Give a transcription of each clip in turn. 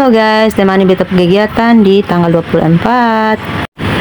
Halo guys, temani beta kegiatan di tanggal 24.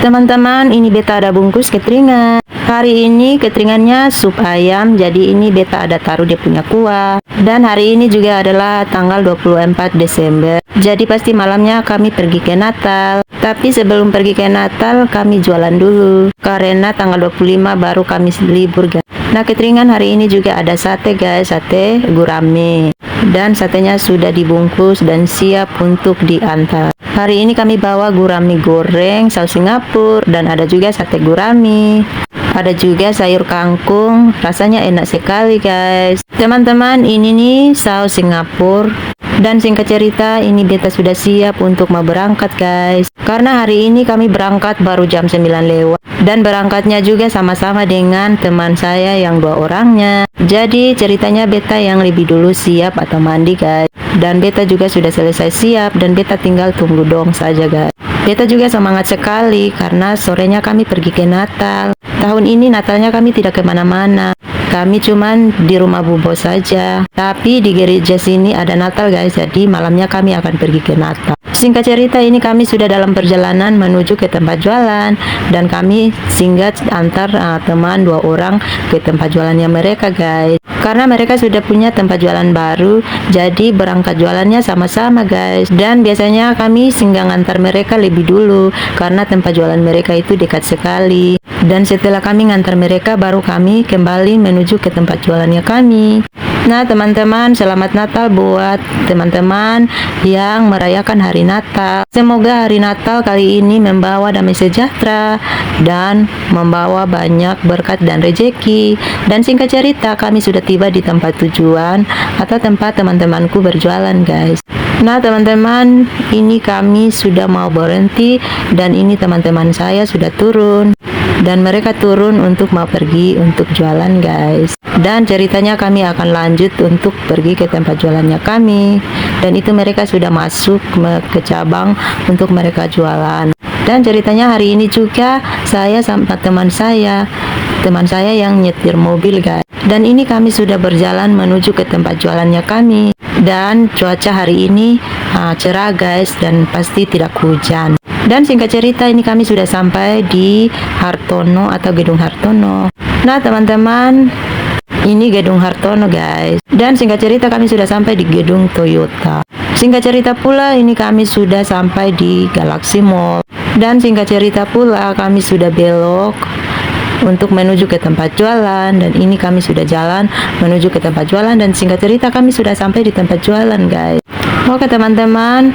Teman-teman, ini beta ada bungkus ketringan. Hari ini ketringannya sup ayam, jadi ini beta ada taruh dia punya kuah. Dan hari ini juga adalah tanggal 24 Desember. Jadi pasti malamnya kami pergi ke Natal. Tapi sebelum pergi ke Natal, kami jualan dulu. Karena tanggal 25 baru kami libur guys. Nah, ketringan hari ini juga ada sate guys, sate gurame. Dan satenya sudah dibungkus dan siap untuk diantar. Hari ini kami bawa gurame goreng, saus Singapura, dan ada juga sate gurame. Ada juga sayur kangkung, rasanya enak sekali guys. Teman-teman, ini nih saus Singapura. Dan singkat cerita, ini beta sudah siap untuk mau berangkat guys. Karena hari ini kami berangkat baru jam 9 lewat. Dan berangkatnya juga sama-sama dengan teman saya yang 2 orangnya. Jadi ceritanya beta yang lebih dulu siap atau mandi guys. Dan beta juga sudah selesai siap dan beta tinggal tunggu dong saja guys. Beta juga semangat sekali karena sorenya kami pergi ke Natal. Tahun ini Natalnya kami tidak kemana-mana. Kami cuman di rumah Bubo saja. Tapi di gereja sini ada Natal guys, jadi malamnya kami akan pergi ke Natal. Singkat cerita, ini kami sudah dalam perjalanan menuju ke tempat jualan. Dan kami singgah antar teman 2 orang ke tempat jualannya mereka guys. Karena mereka sudah punya tempat jualan baru, jadi berangkat jualannya sama-sama guys. Dan biasanya kami singgah antar mereka lebih dulu, karena tempat jualan mereka itu dekat sekali. Dan setelah kami ngantar mereka, baru kami kembali menuju ke tempat jualannya kami. Nah teman-teman, selamat Natal buat teman-teman yang merayakan hari Natal. Semoga hari Natal kali ini membawa damai sejahtera dan membawa banyak berkat dan rejeki. Dan singkat cerita, kami sudah tiba di tempat tujuan atau tempat teman-temanku berjualan guys. Nah teman-teman, ini kami sudah mau berhenti dan ini teman-teman saya sudah turun. Dan mereka turun untuk mau pergi untuk jualan guys. Dan ceritanya kami akan lanjut untuk pergi ke tempat jualannya kami. Dan itu mereka sudah masuk ke cabang untuk mereka jualan. Dan ceritanya hari ini juga saya sama teman saya yang nyetir mobil guys. Dan ini kami sudah berjalan menuju ke tempat jualannya kami. Dan cuaca hari ini cerah guys, dan pasti tidak hujan. Dan singkat cerita, ini kami sudah sampai di Hartono atau Gedung Hartono. Nah teman-teman, ini Gedung Hartono guys. Dan singkat cerita, kami sudah sampai di Gedung Toyota. Singkat cerita pula, ini kami sudah sampai di Galaxy Mall. Dan singkat cerita pula, kami sudah belok untuk menuju ke tempat jualan. Dan ini kami sudah jalan menuju ke tempat jualan. Dan singkat cerita, kami sudah sampai di tempat jualan guys. Oke teman-teman,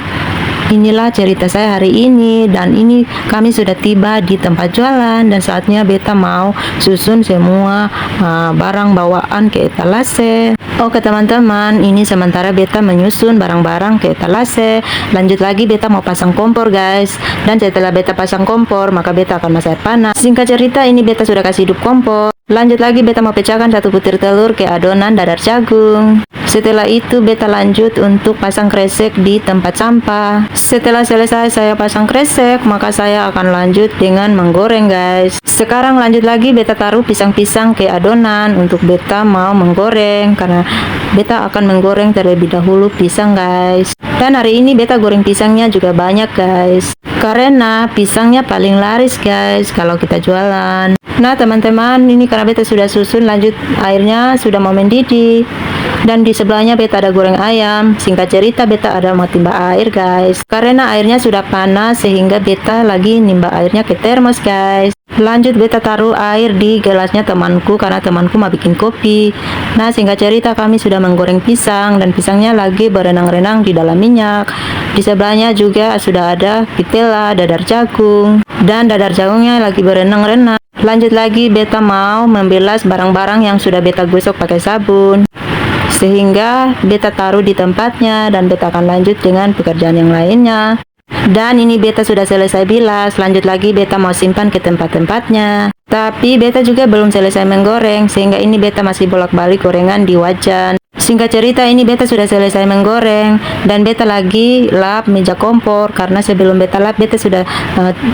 inilah cerita saya hari ini. Dan ini kami sudah tiba di tempat jualan. Dan saatnya beta mau susun semua barang bawaan ke etalase. Oke teman-teman, ini sementara beta menyusun barang-barang ke etalase. Lanjut lagi beta mau pasang kompor guys. Dan setelah beta pasang kompor, maka beta akan masak air panas. Singkat cerita, ini beta sudah kasih hidup kompor. Lanjut lagi beta mau pecahkan 1 butir telur ke adonan dadar jagung. Setelah itu beta lanjut untuk pasang kresek di tempat sampah. Setelah selesai saya pasang kresek, maka saya akan lanjut dengan menggoreng guys. Sekarang lanjut lagi beta taruh pisang-pisang ke adonan untuk beta mau menggoreng. Karena beta akan menggoreng terlebih dahulu pisang guys. Dan hari ini beta goreng pisangnya juga banyak guys. Karena pisangnya paling laris guys kalau kita jualan. Nah teman-teman, ini karena beta sudah susun, lanjut airnya sudah mau mendidih. Dan di sebelahnya beta ada goreng ayam. Singkat cerita, beta ada mau timba air guys. Karena airnya sudah panas, sehingga beta lagi nimba airnya ke termos guys. Lanjut beta taruh air di gelasnya temanku, karena temanku mau bikin kopi. Nah singkat cerita, kami sudah menggoreng pisang. Dan pisangnya lagi berenang-renang di dalam minyak. Di sebelahnya juga sudah ada pitela, dadar jagung. Dan dadar jagungnya lagi berenang-renang. Lanjut lagi beta mau membilas barang-barang yang sudah beta gosok pakai sabun, sehingga beta taruh di tempatnya. Dan beta akan lanjut dengan pekerjaan yang lainnya. Dan ini beta sudah selesai bilas. Lanjut lagi beta mau simpan ke tempat-tempatnya. Tapi beta juga belum selesai menggoreng, sehingga ini beta masih bolak-balik gorengan di wajan. Singkat cerita, ini beta sudah selesai menggoreng. Dan beta lagi lap meja kompor. Karena sebelum beta lap, beta sudah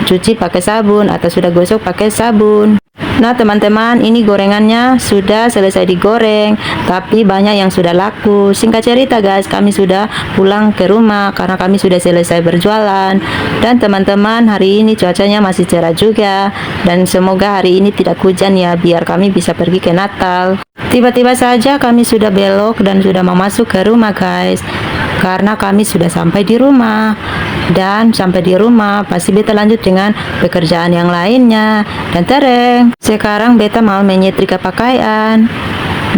cuci pakai sabun atau sudah gosok pakai sabun. Nah teman-teman, ini gorengannya sudah selesai digoreng, tapi banyak yang sudah laku. Singkat cerita guys, kami sudah pulang ke rumah karena kami sudah selesai berjualan. Dan teman-teman, hari ini cuacanya masih cerah juga, dan semoga hari ini tidak hujan ya, biar kami bisa pergi ke Natal. Tiba-tiba saja kami sudah belok dan sudah mau masuk ke rumah guys, karena kami sudah sampai di rumah. Dan sampai di rumah pasti beta lanjut dengan pekerjaan yang lainnya. Dan tereng, sekarang beta mau menyetrika pakaian,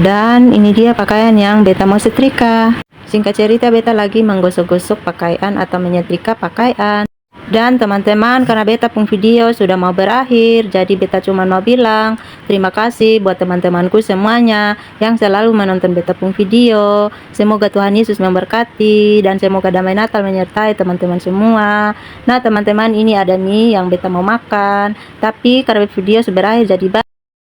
dan ini dia pakaian yang beta mau setrika. Singkat cerita, beta lagi menggosok-gosok pakaian atau menyetrika pakaian. Dan teman-teman, karena beta pun video sudah mau berakhir, jadi beta cuma mau bilang terima kasih buat teman-temanku semuanya yang selalu menonton beta pun video. Semoga Tuhan Yesus memberkati dan semoga damai Natal menyertai teman-teman semua. Nah teman-teman, ini ada mie yang beta mau makan, tapi karena video sudah berakhir jadi